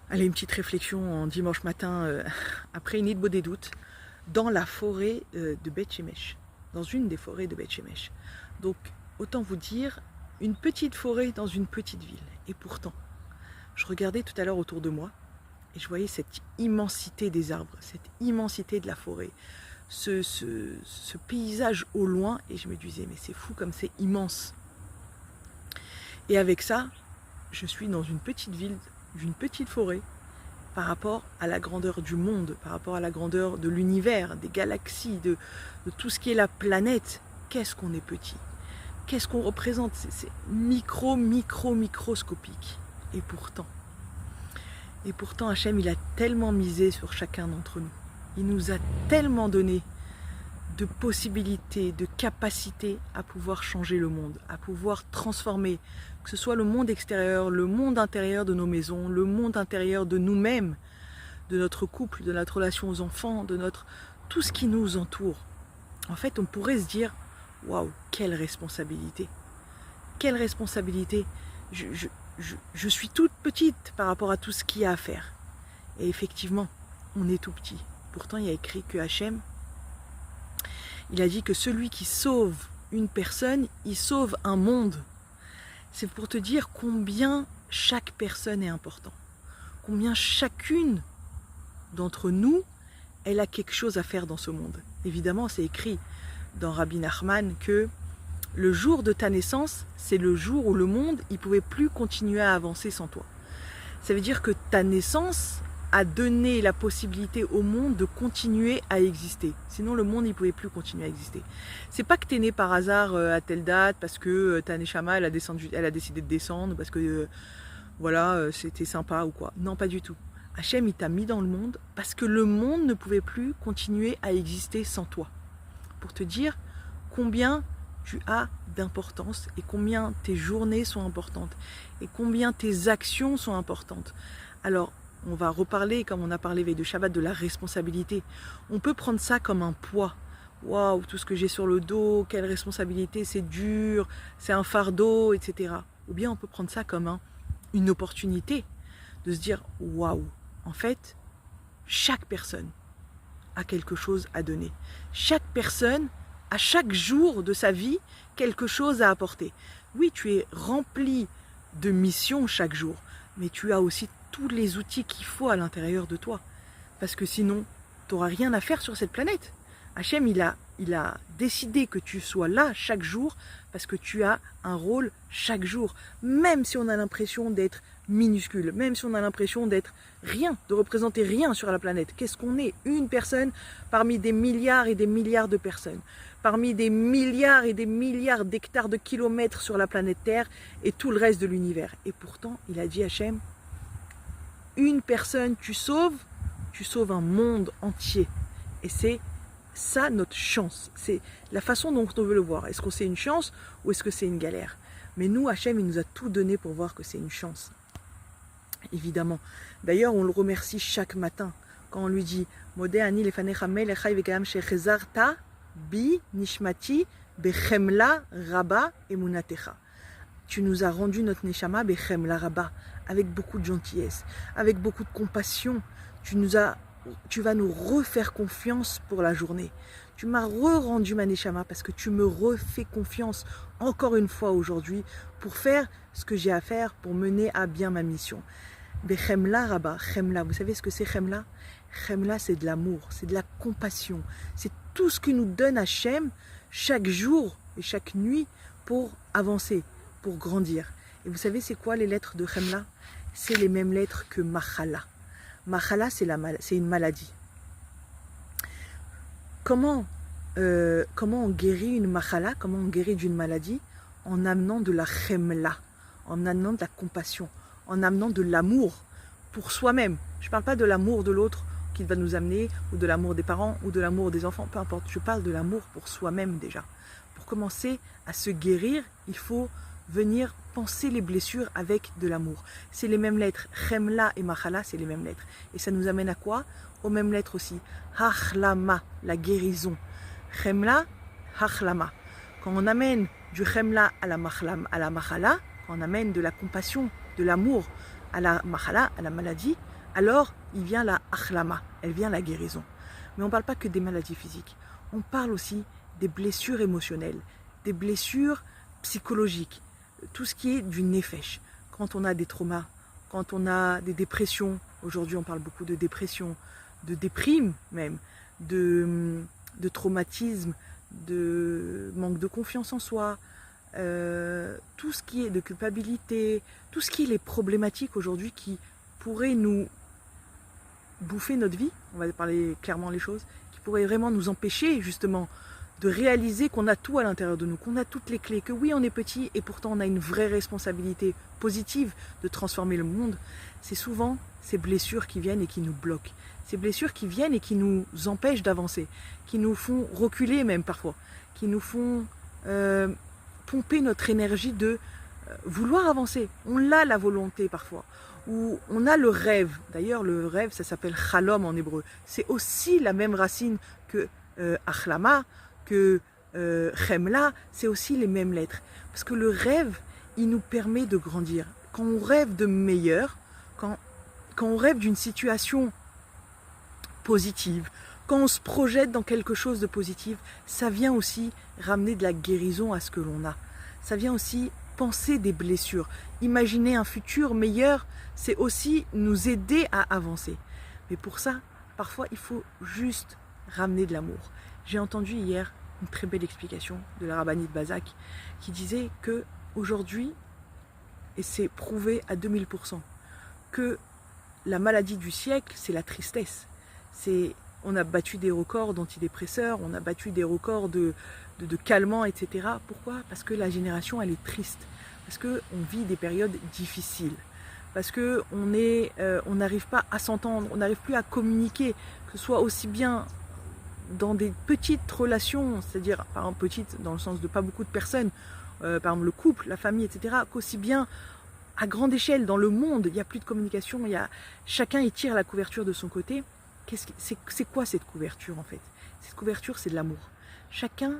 Allez, une petite réflexion en dimanche matin, après une Idbo des doutes, dans la forêt de Beth Shemesh, dans une des forêts de Beth Shemesh. Donc, autant vous dire, une petite forêt dans une petite ville. Et pourtant, je regardais tout à l'heure autour de moi, et je voyais cette immensité des arbres, cette immensité de la forêt, ce paysage au loin, et je me disais, mais c'est fou comme c'est immense. Et avec ça, je suis dans une petite ville, d'une petite forêt, par rapport à la grandeur du monde, par rapport à la grandeur de l'univers, des galaxies, de tout ce qui est la planète. Qu'est-ce qu'on est petit, qu'est-ce qu'on représente, c'est microscopique. Et pourtant Hachem, il a tellement misé sur chacun d'entre nous. Il nous a tellement donné de possibilités, de capacités à pouvoir changer le monde, à pouvoir transformer, que ce soit le monde extérieur, le monde intérieur de nos maisons, le monde intérieur de nous-mêmes, de notre couple, de notre relation aux enfants, de tout ce qui nous entoure. En fait, on pourrait se dire, waouh, quelle responsabilité! Quelle responsabilité! Je suis toute petite par rapport à tout ce qu'il y a à faire. Et effectivement, on est tout petit. Pourtant, il y a écrit que Hachem, il a dit que celui qui sauve une personne, il sauve un monde. C'est pour te dire combien chaque personne est important. Combien chacune d'entre nous, elle a quelque chose à faire dans ce monde. Évidemment, c'est écrit dans Rabbi Nachman que le jour de ta naissance, c'est le jour où le monde, il ne pouvait plus continuer à avancer sans toi. Ça veut dire que ta naissance a donné la possibilité au monde de continuer à exister. Sinon, le monde, il ne pouvait plus continuer à exister. C'est pas que tu es né par hasard à telle date, parce que ta Neshama, elle a décidé de descendre, parce que voilà, c'était sympa ou quoi. Non, pas du tout. Hachem, il t'a mis dans le monde parce que le monde ne pouvait plus continuer à exister sans toi. Pour te dire combien tu as d'importance et combien tes journées sont importantes et combien tes actions sont importantes. Alors, on va reparler, comme on a parlé veille de Shabbat, de la responsabilité. On peut prendre ça comme un poids. Waouh, tout ce que j'ai sur le dos, quelle responsabilité, c'est dur, c'est un fardeau, etc. Ou bien on peut prendre ça comme une opportunité de se dire waouh, en fait, chaque personne a quelque chose à donner. Chaque personne, à chaque jour de sa vie, quelque chose à apporter. Oui, tu es rempli de missions chaque jour, mais tu as aussi tous les outils qu'il faut à l'intérieur de toi. Parce que sinon, tu n'auras rien à faire sur cette planète. Hachem, il a décidé que tu sois là chaque jour parce que tu as un rôle chaque jour. Même si on a l'impression d'être minuscule, même si on a l'impression d'être rien, de représenter rien sur la planète. Qu'est-ce qu'on est? Une personne parmi des milliards et des milliards de personnes. Parmi des milliards et des milliards d'hectares de kilomètres sur la planète Terre et tout le reste de l'univers. Et pourtant, il a dit Hachem, une personne tu sauves un monde entier. Et c'est ça notre chance. C'est la façon dont on veut le voir. Est-ce que c'est une chance ou est-ce que c'est une galère? Mais nous, Hachem, il nous a tout donné pour voir que c'est une chance. Évidemment. D'ailleurs, on le remercie chaque matin quand on lui dit Modeh ani lefanecha melech hayy v'gam shechezarta bi nishmati bechemla rabba emunatecha. Tu nous as rendu notre neshama bechemla rabba, avec beaucoup de gentillesse, avec beaucoup de compassion. Tu vas nous refaire confiance pour la journée. Tu m'as re-rendu ma neshama parce que tu me refais confiance encore une fois aujourd'hui pour faire ce que j'ai à faire, pour mener à bien ma mission. Bechemla rabba, chemla, vous savez ce que c'est chemla? Chemla, c'est de l'amour, c'est de la compassion. C'est tout ce que nous donne Hachem chaque jour et chaque nuit pour avancer, pour grandir. Et vous savez c'est quoi les lettres de chemla? C'est les mêmes lettres que machala. Machala, c'est une maladie. Comment on guérit une machala? Comment on guérit d'une maladie? En amenant de la chemla, en amenant de la compassion, en amenant de l'amour pour soi-même. Je ne parle pas de l'amour de l'autre qui va nous amener, ou de l'amour des parents, ou de l'amour des enfants, peu importe. Je parle de l'amour pour soi-même déjà. Pour commencer à se guérir, il faut venir penser les blessures avec de l'amour. C'est les mêmes lettres. Chemla et machala, c'est les mêmes lettres. Et ça nous amène à quoi? Aux mêmes lettres aussi. Hachlama, la guérison. Chemla, hachlama. Quand on amène du chemla à la machala, quand on amène de la compassion, de l'amour à la mahala, à la maladie, alors il vient la akhlama, elle vient la guérison. Mais on ne parle pas que des maladies physiques, on parle aussi des blessures émotionnelles, des blessures psychologiques, tout ce qui est du nefesh. Quand on a des traumas, quand on a des dépressions, aujourd'hui on parle beaucoup de dépression, de déprime même, de traumatisme, de manque de confiance en soi, tout ce qui est de culpabilité, tout ce qui est les problématiques aujourd'hui qui pourraient nous bouffer notre vie, on va parler clairement les choses, qui pourraient vraiment nous empêcher justement de réaliser qu'on a tout à l'intérieur de nous, qu'on a toutes les clés, que oui on est petit et pourtant on a une vraie responsabilité positive de transformer le monde. C'est souvent ces blessures qui viennent et qui nous bloquent, ces blessures qui viennent et qui nous empêchent d'avancer, qui nous font reculer même parfois, qui nous font pomper notre énergie de vouloir avancer. On a la volonté parfois, ou on a le rêve. D'ailleurs le rêve ça s'appelle chalom en hébreu, c'est aussi la même racine que achlama, que chemla, c'est aussi les mêmes lettres. Parce que le rêve, il nous permet de grandir. Quand on rêve de meilleur, quand on rêve d'une situation positive, quand on se projette dans quelque chose de positif, ça vient aussi ramener de la guérison à ce que l'on a. Ça vient aussi penser des blessures. Imaginer un futur meilleur, c'est aussi nous aider à avancer. Mais pour ça, parfois, il faut juste ramener de l'amour. J'ai entendu hier une très belle explication de la rabbinite Bazak qui disait que aujourd'hui, et c'est prouvé à 2000%, que la maladie du siècle, c'est la tristesse. On a battu des records d'antidépresseurs, on a battu des records de calmants, etc. Pourquoi? Parce que la génération, elle est triste. Parce qu'on vit des périodes difficiles. Parce qu'on n'arrive pas à s'entendre, on n'arrive plus à communiquer, que ce soit aussi bien dans des petites relations, c'est-à-dire, par exemple, petites dans le sens de pas beaucoup de personnes, par exemple le couple, la famille, etc., qu'aussi bien à grande échelle dans le monde, il n'y a plus de communication, chacun y tire la couverture de son côté. C'est quoi cette couverture en fait? Cette couverture, c'est de l'amour. Chacun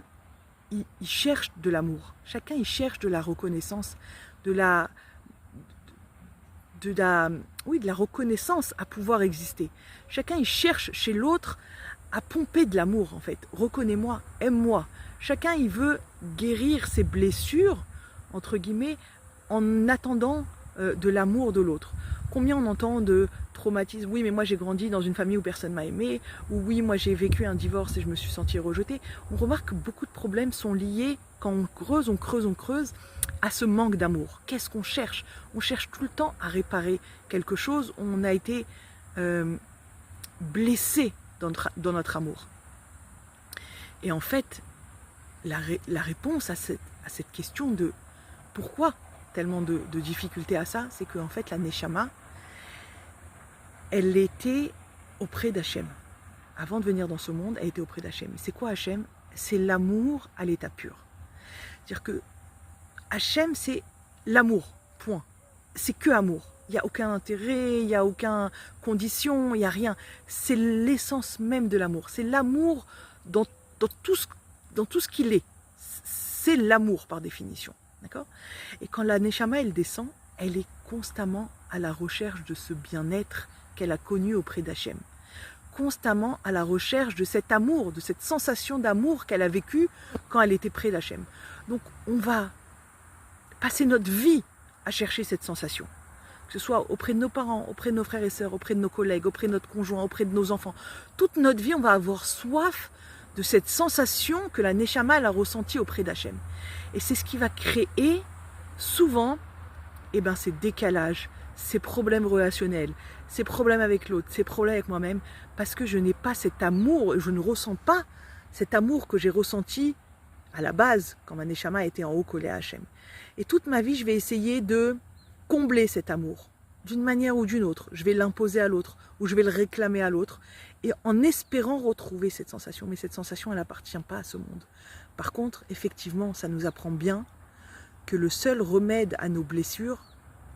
il cherche de l'amour, chacun il cherche de la reconnaissance, de la reconnaissance à pouvoir exister. Chacun il cherche chez l'autre à pomper de l'amour en fait. Reconnais-moi, aime-moi. Chacun il veut guérir ses blessures, entre guillemets, en attendant de l'amour de l'autre. Combien on entend de traumatisme, oui mais moi j'ai grandi dans une famille où personne m'a aimé, ou oui moi j'ai vécu un divorce et je me suis sentie rejetée. On remarque que beaucoup de problèmes sont liés, quand on creuse, à ce manque d'amour. Qu'est-ce qu'on cherche? On cherche tout le temps à réparer quelque chose, on a été blessé dans notre amour. Et en fait, la réponse à cette question de pourquoi tellement de difficultés à ça, c'est qu'en fait la Neshama, elle était auprès d'Hachem. Avant de venir dans ce monde, elle était auprès d'Hachem. C'est quoi Hachem? C'est l'amour à l'état pur. C'est-à-dire que Hachem, c'est l'amour, point. C'est que amour. Il n'y a aucun intérêt, il n'y a aucune condition, il n'y a rien. C'est l'essence même de l'amour. C'est l'amour dans tout ce qu'il est. C'est l'amour par définition. D'accord? Et quand la Neshama, elle descend, elle est constamment à la recherche de ce bien-être qu'elle a connu auprès d'Hachem. Constamment à la recherche de cet amour, de cette sensation d'amour qu'elle a vécue quand elle était près d'Hachem. Donc on va passer notre vie à chercher cette sensation. Que ce soit auprès de nos parents, auprès de nos frères et sœurs, auprès de nos collègues, auprès de notre conjoint, auprès de nos enfants. Toute notre vie, on va avoir soif de cette sensation que la Neshama elle a ressentie auprès d'Hachem. Et c'est ce qui va créer souvent ces décalages, ces problèmes relationnels, ces problèmes avec l'autre, ces problèmes avec moi-même, parce que je n'ai pas cet amour, je ne ressens pas cet amour que j'ai ressenti à la base, quand ma Neshama était en haut collée à Hachem. Et toute ma vie, je vais essayer de combler cet amour, d'une manière ou d'une autre. Je vais l'imposer à l'autre, ou je vais le réclamer à l'autre, et en espérant retrouver cette sensation. Mais cette sensation, elle n'appartient pas à ce monde. Par contre, effectivement, ça nous apprend bien que le seul remède à nos blessures,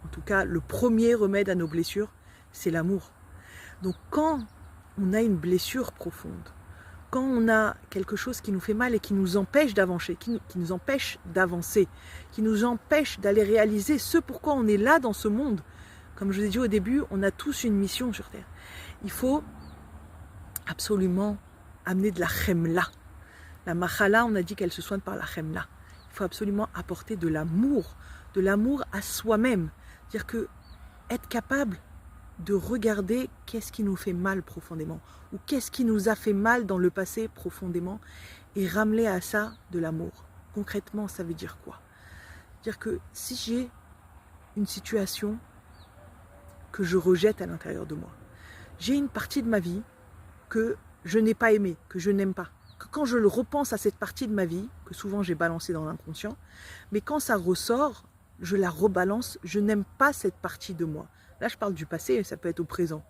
en tout cas le premier remède à nos blessures, c'est l'amour. Donc quand on a une blessure profonde, quand on a quelque chose qui nous fait mal et qui nous empêche d'avancer, qui nous empêche d'avancer, qui nous empêche d'aller réaliser ce pourquoi on est là dans ce monde, Comme je vous ai dit au début, on a tous une mission sur Terre. Il faut absolument amener de la chemla. La machala, on a dit qu'elle se soigne par la chemla. Il faut absolument apporter de l'amour à soi-même. C'est-à-dire que être capable de regarder qu'est-ce qui nous fait mal profondément, ou qu'est-ce qui nous a fait mal dans le passé profondément, et ramener à ça de l'amour. Concrètement, ça veut dire quoi? C'est-à-dire que si j'ai une situation que je rejette à l'intérieur de moi, j'ai une partie de ma vie que je n'ai pas aimée, que je n'aime pas, que quand je le repense à cette partie de ma vie, que souvent j'ai balancée dans l'inconscient, mais quand ça ressort, je la rebalance, je n'aime pas cette partie de moi. Là, je parle du passé, ça peut être au présent.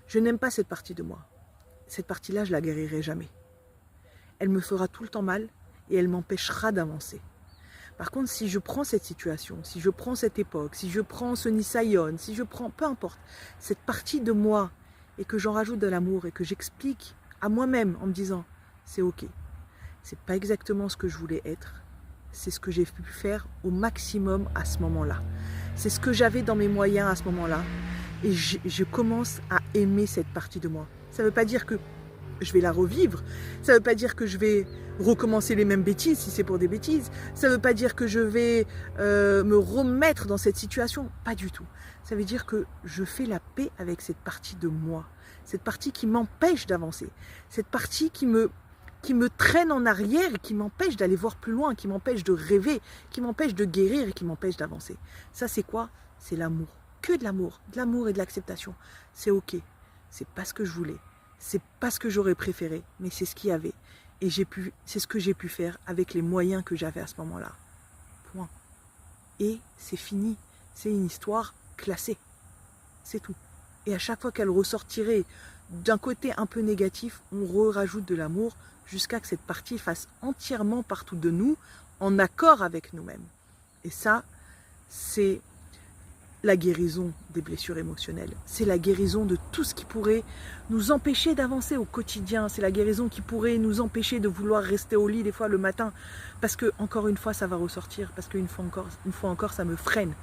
Je n'aime pas cette partie de moi. Cette partie-là, je la guérirai jamais. Elle me fera tout le temps mal et elle m'empêchera d'avancer. Par contre, si je prends cette situation, si je prends cette époque, si je prends ce Nisayon, si je prends, peu importe, cette partie de moi et que j'en rajoute de l'amour et que j'explique à moi-même en me disant, c'est ok, c'est pas exactement ce que je voulais être, c'est ce que j'ai pu faire au maximum à ce moment-là. C'est ce que j'avais dans mes moyens à ce moment-là et je commence à aimer cette partie de moi. Ça ne veut pas dire que je vais la revivre, ça ne veut pas dire que je vais recommencer les mêmes bêtises si c'est pour des bêtises, ça ne veut pas dire que je vais me remettre dans cette situation, pas du tout. Ça veut dire que je fais la paix avec cette partie de moi, cette partie qui m'empêche d'avancer, cette partie qui me traîne en arrière et qui m'empêche d'aller voir plus loin, qui m'empêche de rêver, qui m'empêche de guérir et qui m'empêche d'avancer. Ça c'est quoi? C'est l'amour, que de l'amour et de l'acceptation. C'est ok, c'est pas ce que je voulais. C'est pas ce que j'aurais préféré, mais c'est ce qu'il y avait. Et c'est ce que j'ai pu faire avec les moyens que j'avais à ce moment-là. Point. Et c'est fini. C'est une histoire classée. C'est tout. Et à chaque fois qu'elle ressortirait d'un côté un peu négatif, on rajoute de l'amour jusqu'à que cette partie fasse entièrement partout de nous, en accord avec nous-mêmes. Et ça, c'est la guérison des blessures émotionnelles. C'est la guérison de tout ce qui pourrait nous empêcher d'avancer au quotidien. C'est la guérison qui pourrait nous empêcher de vouloir rester au lit des fois le matin. Parce que, encore une fois, ça va ressortir. Parce qu'une fois encore, ça me freine.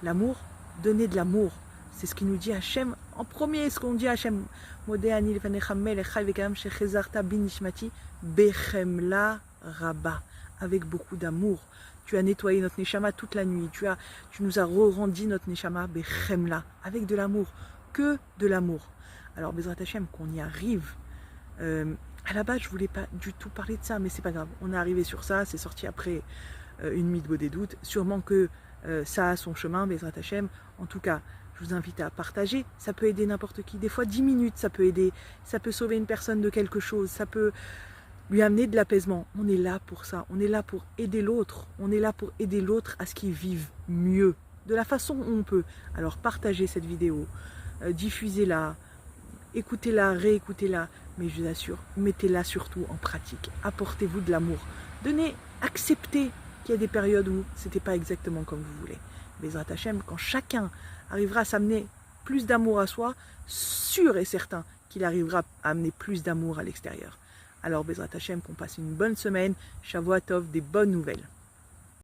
L'amour, donner de l'amour. C'est ce qui nous dit Hachem. En premier, ce qu'on dit Hachem. Modéani lefanecha melech chai vekayam shechezarta bin nishmati bechemla rabba. Avec beaucoup d'amour. Tu as nettoyé notre neshama toute la nuit. Tu nous as rendu notre neshama bechemla, avec de l'amour, que de l'amour. Alors Bezrat Hashem, qu'on y arrive. À la base, je voulais pas du tout parler de ça, mais c'est pas grave. On est arrivé sur ça, c'est sorti après une mitbo des doutes. Sûrement que ça a son chemin, Bezrat Hashem. En tout cas, je vous invite à partager. Ça peut aider n'importe qui. Des fois, 10 minutes, ça peut aider. Ça peut sauver une personne de quelque chose. Ça peut lui amener de l'apaisement. On est là pour ça. On est là pour aider l'autre. On est là pour aider l'autre à ce qu'il vive mieux, de la façon où on peut. Alors partagez cette vidéo, diffusez-la, écoutez-la, réécoutez-la, mais je vous assure, mettez-la surtout en pratique. Apportez-vous de l'amour. Acceptez qu'il y a des périodes où c'était pas exactement comme vous voulez. Bezrat Hashem, quand chacun arrivera à s'amener plus d'amour à soi, sûr et certain qu'il arrivera à amener plus d'amour à l'extérieur. Alors Bezrat Hashem, qu'on passe une bonne semaine, Shavua Tov, des bonnes nouvelles.